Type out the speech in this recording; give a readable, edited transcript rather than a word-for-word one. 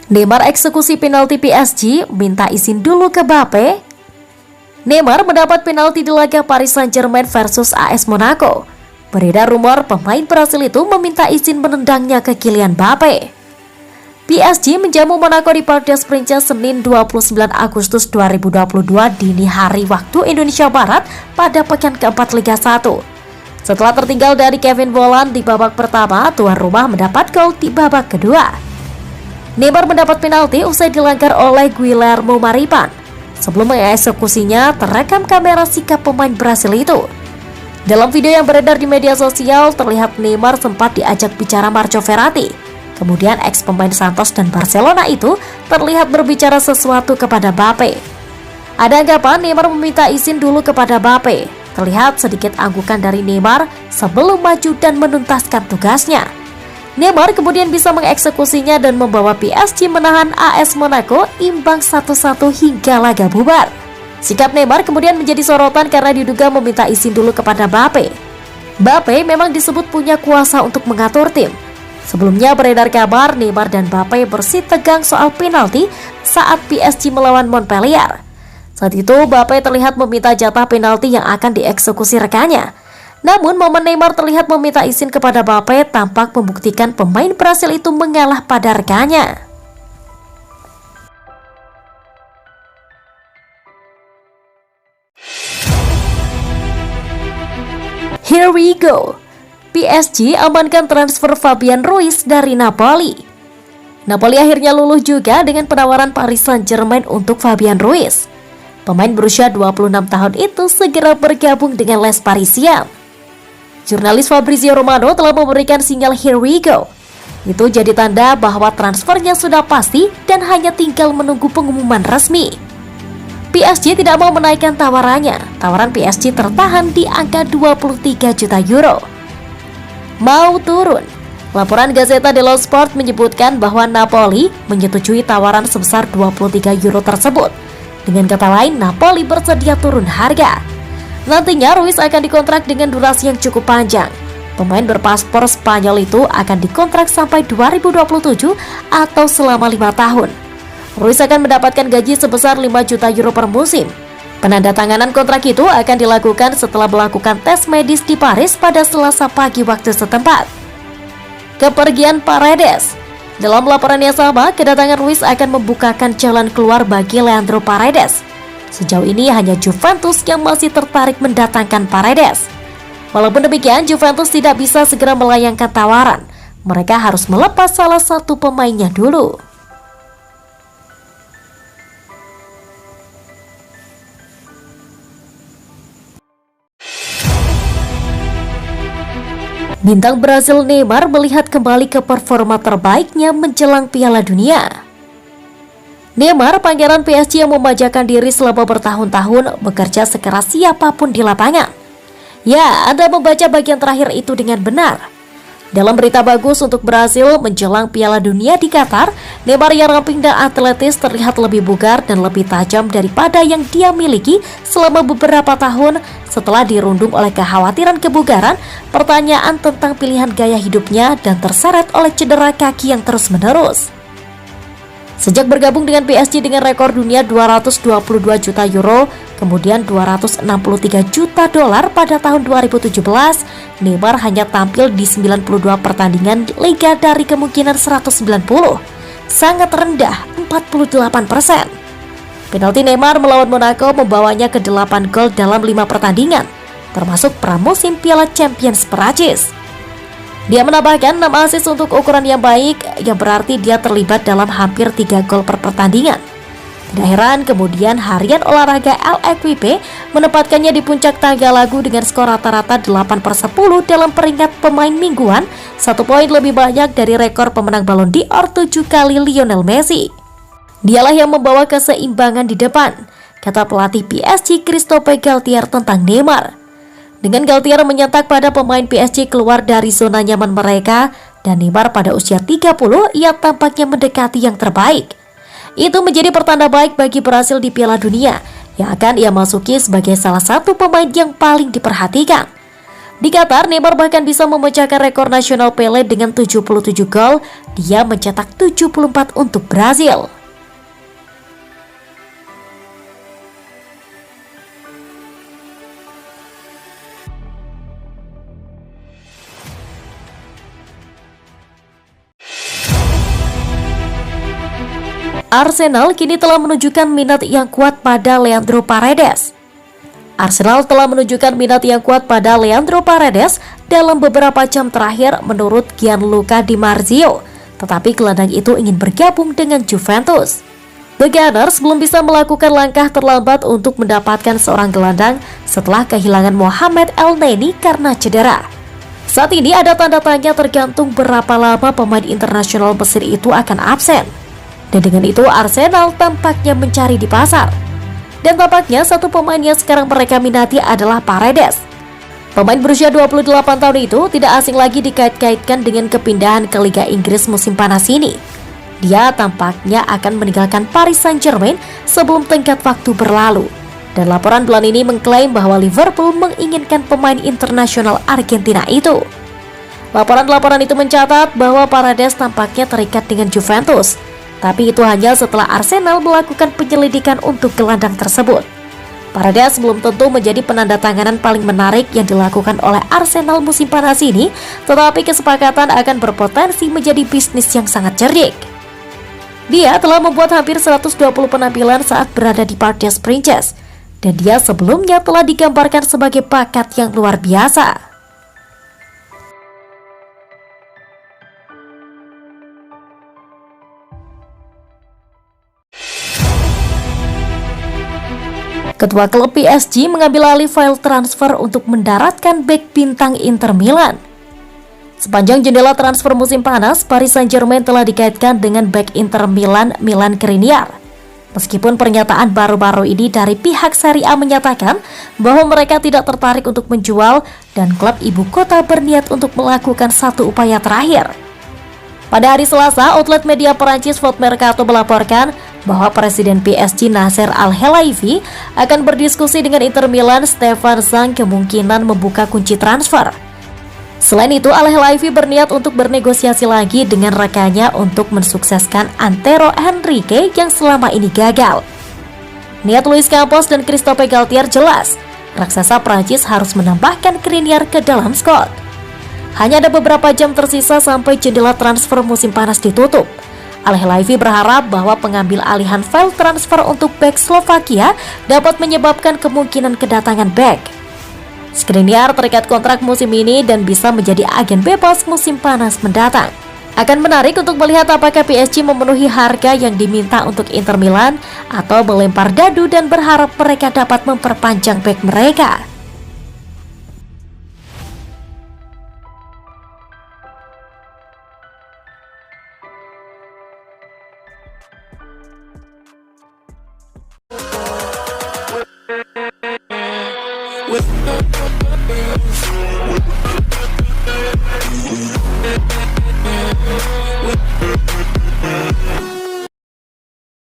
Neymar eksekusi penalti PSG, minta izin dulu ke Mbappe. Neymar mendapat penalti di laga Paris Saint-Germain versus AS Monaco. Beredar rumor pemain Brasil itu meminta izin menendangnya ke Kylian Mbappe. PSG menjamu Monaco di Parc des Princes Senin 29 Agustus 2022 dini hari waktu Indonesia Barat pada pekan keempat Liga 1. Setelah tertinggal dari Kevin Volland di babak pertama, tuan rumah mendapat gol di babak kedua. Neymar mendapat penalti usai dilanggar oleh Guillermo Maripan. Sebelum mengeksekusinya, terekam kamera sikap pemain Brasil itu. Dalam video yang beredar di media sosial, terlihat Neymar sempat diajak bicara Marco Verratti. Kemudian ex-pemain Santos dan Barcelona itu terlihat berbicara sesuatu kepada Mbappe. Ada anggapan Neymar meminta izin dulu kepada Mbappe. Terlihat sedikit anggukan dari Neymar sebelum maju dan menuntaskan tugasnya. Neymar kemudian bisa mengeksekusinya dan membawa PSG menahan AS Monaco imbang 1-1 hingga laga bubar. Sikap Neymar kemudian menjadi sorotan karena diduga meminta izin dulu kepada Mbappe. Mbappe memang disebut punya kuasa untuk mengatur tim. Sebelumnya beredar kabar Neymar dan Mbappe bersih tegang soal penalti saat PSG melawan Montpellier. Saat itu Mbappe terlihat meminta jatah penalti yang akan dieksekusi rekannya. Namun momen Neymar terlihat meminta izin kepada Mbappe tampak membuktikan pemain Brasil itu mengalah pada rekannya. Here we go. PSG amankan transfer Fabian Ruiz dari Napoli. Napoli akhirnya luluh juga dengan penawaran Paris Saint-Germain untuk Fabian Ruiz. Pemain berusia 26 tahun itu segera bergabung dengan Les Parisiens. Jurnalis Fabrizio Romano telah memberikan sinyal here we go. Itu jadi tanda bahwa transfernya sudah pasti dan hanya tinggal menunggu pengumuman resmi. PSG tidak mau menaikkan tawarannya. Tawaran PSG tertahan di angka 23 juta euro. Mau turun. Laporan Gazzetta dello Sport menyebutkan bahwa Napoli menyetujui tawaran sebesar 23 euro tersebut. Dengan kata lain, Napoli bersedia turun harga. Nantinya Ruiz akan dikontrak dengan durasi yang cukup panjang. Pemain berpaspor Spanyol itu akan dikontrak sampai 2027 atau selama 5 tahun. Ruiz akan mendapatkan gaji sebesar 5 juta euro per musim. Penandatanganan kontrak itu akan dilakukan setelah melakukan tes medis di Paris pada Selasa pagi waktu setempat. Kepergian Paredes. Dalam laporan yang sama, kedatangan Ruiz akan membukakan jalan keluar bagi Leandro Paredes. Sejauh ini hanya Juventus yang masih tertarik mendatangkan Paredes. Walaupun demikian, Juventus tidak bisa segera melayangkan tawaran. Mereka harus melepas salah satu pemainnya dulu. Bintang Brasil Neymar melihat kembali ke performa terbaiknya menjelang Piala Dunia. Neymar, pangeran PSG yang memanjakan diri selama bertahun-tahun, bekerja sekeras siapapun di lapangan. Ya, Anda membaca bagian terakhir itu dengan benar. Dalam berita bagus untuk Brasil menjelang Piala Dunia di Qatar, Neymar yang ramping dan atletis terlihat lebih bugar dan lebih tajam daripada yang dia miliki selama beberapa tahun setelah dirundung oleh kekhawatiran kebugaran, pertanyaan tentang pilihan gaya hidupnya, dan terseret oleh cedera kaki yang terus-menerus. Sejak bergabung dengan PSG dengan rekor dunia 222 juta euro, kemudian 263 juta dolar pada tahun 2017, Neymar hanya tampil di 92 pertandingan Liga dari kemungkinan 190, sangat rendah 48%. Penalti Neymar melawan Monaco membawanya ke 8 gol dalam 5 pertandingan, termasuk pramusim Piala Champions Perancis. Dia menambahkan 6 assist untuk ukuran yang baik, yang berarti dia terlibat dalam hampir 3 gol per pertandingan. Tidak heran kemudian harian olahraga L'Equipe menempatkannya di puncak tangga lagu dengan skor rata-rata 8/10 dalam peringkat pemain mingguan, 1 poin lebih banyak dari rekor pemenang Ballon d'Or 7 kali Lionel Messi. Dialah yang membawa keseimbangan di depan, kata pelatih PSG Christophe Galtier tentang Neymar. Dengan Galtier menyentak pada pemain PSG keluar dari zona nyaman mereka, dan Neymar pada usia 30, ia tampaknya mendekati yang terbaik. Itu menjadi pertanda baik bagi Brasil di Piala Dunia yang akan ia masuki sebagai salah satu pemain yang paling diperhatikan. Di Qatar, Neymar bahkan bisa memecahkan rekor nasional Pele dengan 77 gol. Dia mencetak 74 untuk Brasil. Arsenal kini telah menunjukkan minat yang kuat pada Leandro Paredes. Arsenal telah menunjukkan minat yang kuat pada Leandro Paredes dalam beberapa jam terakhir menurut Gianluca Di Marzio, tetapi gelandang itu ingin bergabung dengan Juventus. The Gunners belum bisa melakukan langkah terlambat untuk mendapatkan seorang gelandang setelah kehilangan Mohamed Elneny karena cedera. Saat ini ada tanda tanya tergantung berapa lama pemain internasional Mesir itu akan absen. Dan dengan itu Arsenal tampaknya mencari di pasar. Dan tampaknya satu pemain yang sekarang mereka minati adalah Paredes. Pemain berusia 28 tahun itu tidak asing lagi dikait-kaitkan dengan kepindahan ke Liga Inggris musim panas ini. Dia tampaknya akan meninggalkan Paris Saint-Germain sebelum tenggat waktu berlalu. Dan laporan bulan ini mengklaim bahwa Liverpool menginginkan pemain internasional Argentina itu. Laporan-laporan itu mencatat bahwa Paredes tampaknya terikat dengan Juventus. Tapi itu hanya setelah Arsenal melakukan penyelidikan untuk gelandang tersebut. Paredes belum tentu menjadi penandatanganan paling menarik yang dilakukan oleh Arsenal musim panas ini, tetapi kesepakatan akan berpotensi menjadi bisnis yang sangat cerdik. Dia telah membuat hampir 120 penampilan saat berada di Parc des Princes, dan dia sebelumnya telah digambarkan sebagai bakat yang luar biasa. Ketua klub PSG mengambil alih file transfer untuk mendaratkan bek bintang Inter Milan. Sepanjang jendela transfer musim panas, Paris Saint-Germain telah dikaitkan dengan bek Inter Milan, Milan Skriniar. Meskipun pernyataan baru-baru ini dari pihak Serie A menyatakan bahwa mereka tidak tertarik untuk menjual dan klub ibu kota berniat untuk melakukan satu upaya terakhir. Pada hari Selasa, outlet media Perancis Foot Mercato melaporkan bahwa Presiden PSG Nasser Al-Khelaifi akan berdiskusi dengan Inter Milan Stefan Zhang kemungkinan membuka kunci transfer. Selain itu, Al-Khelaifi berniat untuk bernegosiasi lagi dengan rekannya untuk mensukseskan Antero Henrique yang selama ini gagal. Niat Luis Campos dan Christophe Galtier jelas, raksasa Prancis harus menambahkan Skriniar ke dalam squad. Hanya ada beberapa jam tersisa sampai jendela transfer musim panas ditutup. Al-Khelaifi berharap bahwa pengambil alihan file transfer untuk bek Slovakia dapat menyebabkan kemungkinan kedatangan bek. Skriniar terikat kontrak musim ini dan bisa menjadi agen bebas musim panas mendatang. Akan menarik untuk melihat apakah PSG memenuhi harga yang diminta untuk Inter Milan atau melempar dadu dan berharap mereka dapat memperpanjang bek mereka.